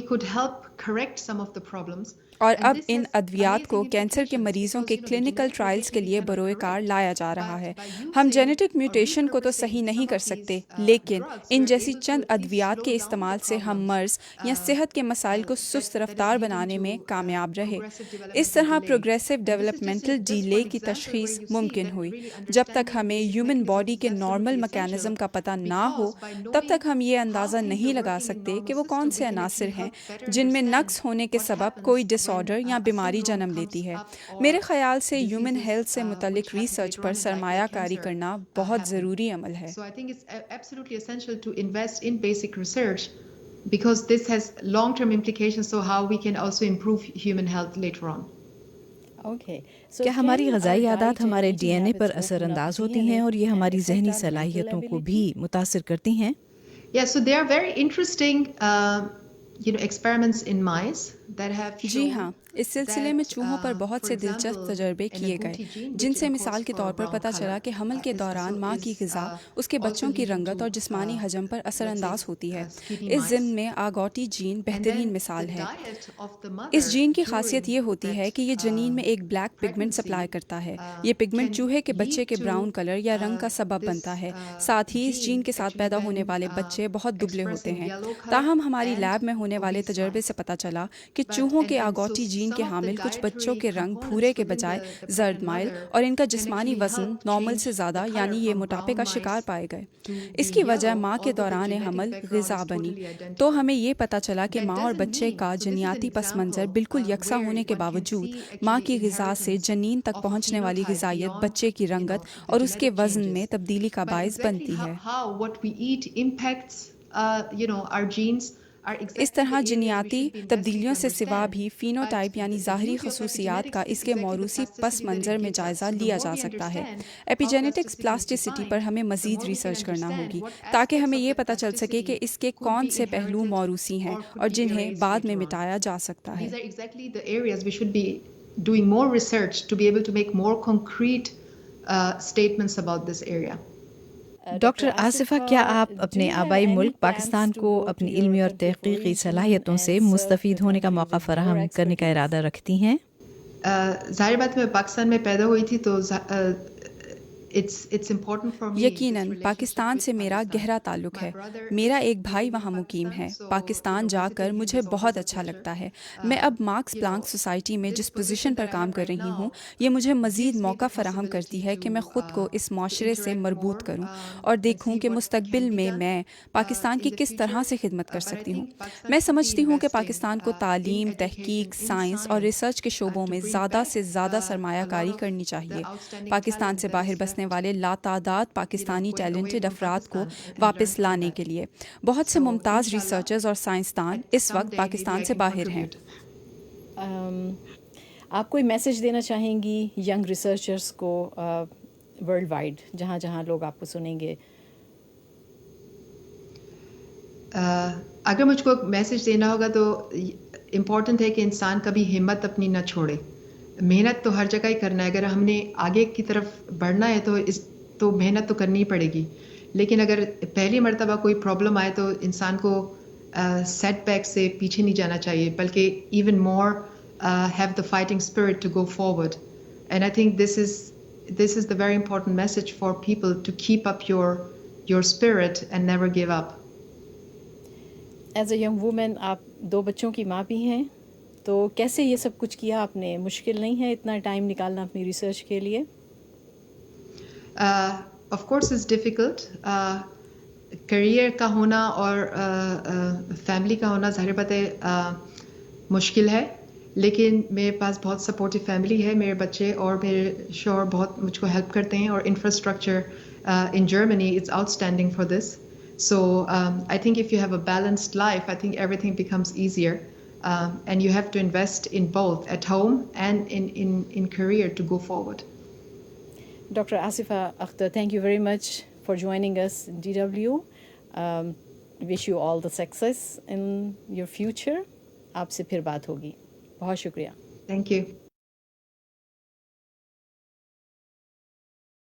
we could help correct some of the problems. اور اب ان ادویات کو کینسر کے مریضوں کے کلینکل ٹرائلز کے لیے بروئے کار لایا جا رہا ہے۔ ہم جینیٹک میوٹیشن کو تو صحیح نہیں کر سکتے، لیکن ان جیسی چند ادویات کے استعمال سے ہم مرض یا صحت کے مسائل کو سست رفتار بنانے میں کامیاب رہے۔ اس طرح پروگریسو ڈیولپمنٹل ڈیلے کی تشخیص ممکن ہوئی۔ جب تک ہمیں ہیومن باڈی کے نارمل میکانزم کا پتہ نہ ہو، تب تک ہم یہ اندازہ نہیں لگا سکتے سکتے کہ وہ کون سے عناصر ہیں جن میں نقص ہونے کے سبب کوئی ڈس آرڈر یا بیماری جنم لیتی ہے۔ میرے خیال سے ہیومن ہیلتھ سے متعلق ریسرچ پر سرمایہ کاری کرنا بہت ضروری عمل ہے۔ So I think it's absolutely essential to invest in basic research because this has long-term implications so how we can also improve human health later on. کیا ہماری غذائی عادات ہمارے ڈی این اے پر اثر انداز ہوتی ہیں اور یہ ہماری ذہنی صلاحیتوں کو بھی متاثر کرتی ہیں؟ Yeah, so there are very interesting experiments in mice that have جی ہاں، اس سلسلے میں چوہوں پر بہت سے دلچسپ تجربے کیے گئے جن سے مثال کے طور پر پتہ چلا کہ حمل کے دوران ماں کی غذا اس کے بچوں کی رنگت اور جسمانی حجم پر اثر انداز ہوتی ہے۔ اس ضمن میں آگوٹی جین بہترین مثال ہے۔ اس جین کی خاصیت یہ ہوتی ہے کہ یہ جنین میں ایک بلیک پگمنٹ سپلائی کرتا ہے۔ یہ پگمنٹ چوہے کے بچے کے براؤن کلر یا رنگ کا سبب بنتا ہے۔ ساتھ ہی اس جین کے ساتھ پیدا ہونے والے بچے بہت دبلے ہوتے ہیں۔ تاہم ہماری لیب میں ہونے والے تجربے سے پتہ چلا کہ چوہوں کے آگوٹی جین کے حامل کچھ بچوں کے رنگ بھورے کے بجائے زرد مائل اور ان کا جسمانی وزن نارمل سے زیادہ یعنی یہ موٹاپے کا شکار پائے گئے۔ اس کی وجہ ماں کے دوران حمل غذا بنی، تو ہمیں یہ پتہ چلا کہ ماں اور بچے کا جنیاتی پس منظر بالکل یکساں ہونے کے باوجود ماں کی غذا سے جنین تک پہنچنے والی غذائیت بچے کی رنگت اور اس کے وزن میں تبدیلی کا باعث بنتی ہے۔ اس طرح جنیاتی تبدیلیوں سے سوا بھی فینوٹائپ یعنی ظاہری خصوصیات کا اس کے موروثی پس منظر میں جائزہ لیا جا سکتا ہے۔ ایپیجینیٹکس پلاسٹیسٹی پر ہمیں مزید ریسرچ کرنا ہوگی تاکہ ہمیں یہ پتہ چل سکے کہ اس کے کون سے پہلو موروثی ہیں اور جنہیں بعد میں مٹایا جا سکتا ہے۔ ڈاکٹر آصفہ، کیا آپ اپنے آبائی ملک پاکستان کو اپنی علمی اور تحقیقی صلاحیتوں سے مستفید ہونے کا موقع فراہم کرنے کا ارادہ رکھتی ہیں؟ ظاہر بات میں پاکستان میں پیدا ہوئی تھی تو یقیناً پاکستان سے میرا گہرا تعلق ہے۔ میرا ایک بھائی وہاں مقیم ہے۔ پاکستان جا کر مجھے بہت اچھا لگتا ہے۔ میں اب ماکس پلانک سوسائٹی میں جس پوزیشن پر کام کر رہی ہوں یہ مجھے مزید موقع فراہم کرتی ہے کہ میں خود کو اس معاشرے سے مربوط کروں اور دیکھوں کہ مستقبل میں پاکستان کی کس طرح سے خدمت کر سکتی ہوں۔ میں سمجھتی ہوں کہ پاکستان کو تعلیم، تحقیق، سائنس اور ریسرچ کے شعبوں میں زیادہ سے زیادہ سرمایہ کاری کرنی چاہیے۔ پاکستان سے باہر بسنے والے لاتعداد پاکستانی ٹیلنٹڈ افراد کو واپس لانے کے لیے بہت سے ممتاز ریسرچرز اور سائنسدان اس وقت پاکستان سے باہر ہیں۔ آپ کوئی میسج دینا چاہیں گی ینگ ریسرچرز کو ورلڈ وائڈ جہاں جہاں لوگ آپ کو سنیں گے؟ اگر مجھ کو میسج دینا ہوگا تو امپورٹنٹ ہے کہ انسان کبھی ہمت اپنی نہ چھوڑے۔ محنت تو ہر جگہ ہی کرنا ہے۔ اگر ہم نے آگے کی طرف بڑھنا ہے تو محنت تو کرنی ہی پڑے گی، لیکن اگر پہلی مرتبہ کوئی پرابلم آئے تو انسان کو سیٹ بیک سے پیچھے نہیں جانا چاہیے، بلکہ even more have the fighting spirit to go forward. And I think this is the very important message for people to keep up your spirit and never give up. As a young woman آپ 2 بچوں کی ماں بھی ہیں، تو کیسے یہ سب کچھ کیا آپ نے؟ مشکل نہیں ہے اتنا ٹائم نکالنا اپنی ریسرچ کے لیے؟ Of course it's difficult. Career کا ہونا اور فیملی کا ہونا ظاہر بات ہے مشکل ہے، لیکن میرے پاس بہت سپورٹیو فیملی ہے۔ میرے بچے اور میرے شوہر بہت مجھ کو ہیلپ کرتے ہیں، اور infrastructure in Germany it's outstanding for this. So I think if you have a balanced life, I think everything becomes easier, and you have to invest in both at home and in career to go forward. Dr. Asifa Akhtar, thank you very much for joining us in DW. Wish you all the success in your future. آپ سے پھر بات ہوگی۔ بہت شکریہ۔ Thank you.